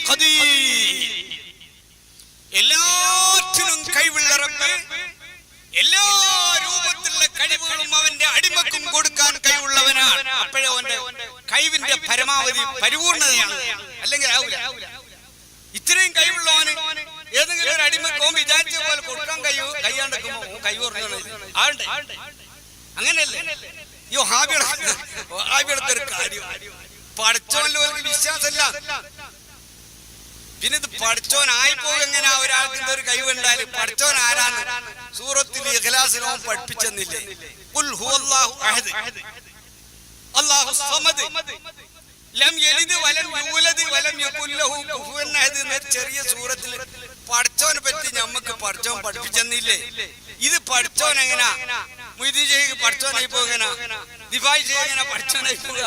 ഖദീർ. എല്ലാറ്റിനും കഴിവുള്ള റബ്ബ്, എല്ലാ രൂപത്തിലുള്ള കഴിവുകളും അവന്റെ അടിമക്കും കൊടുക്കാൻ കഴിവുള്ളവനാണ്. അപ്പോഴേ അവന്റെ കഴിവിന്റെ പരമാവധി പരിപൂർണതയാണ്. അല്ലെങ്കിൽ ആവില്ല. ഇത്രയും കഴിവുള്ളവന് ഏതെങ്കിലും ഒരു അടിമക്കോ വിചാരിച്ച പോലെ കൊടുക്കാൻ കയ്യാണ്ടെക്കുമ്പോ കൈ പറഞ്ഞു ആണ്ട്. അങ്ങനെയല്ലേ ഈ ഹാബിയുടെ ഒരു കാര്യം. പഠിച്ചോല്ലോ വിശ്വാസമല്ല. പിന്നെ ഇത് പഠിച്ചോനായി പോകും. എങ്ങനെ ഒരാൾക്ക് ഒരു കഴിവുണ്ടാല് പഠിച്ചോൻ ആരാണ്? സൂറത്തിൽ ഇഖ്ലാസിൽ അവൻ പഠിപ്പിച്ചെന്നില്ലേ? ഖുൽ ഹുവല്ലാഹു അഹദ് അല്ലാഹു സമദ് ലം യലിദ് വലം യൂലദ് വലം യകുൽ ലഹു കുഫുവൻ അഹദ് എന്ന ചെറിയ സൂറത്തിൽ പഠിച്ചോനെ പറ്റി നമുക്ക് പഠിച്ചോൻ പഠിപ്പിച്ചെന്നില്ലേ? ഇത് പഠിച്ചോൻ എങ്ങനാ? മുയ്യിദീൻ ശൈഖ് പഠിച്ചോനായി പോകുക, ദിഫായി ശൈഖ് എങ്ങനെ പഠിച്ചോനായി പോവുക?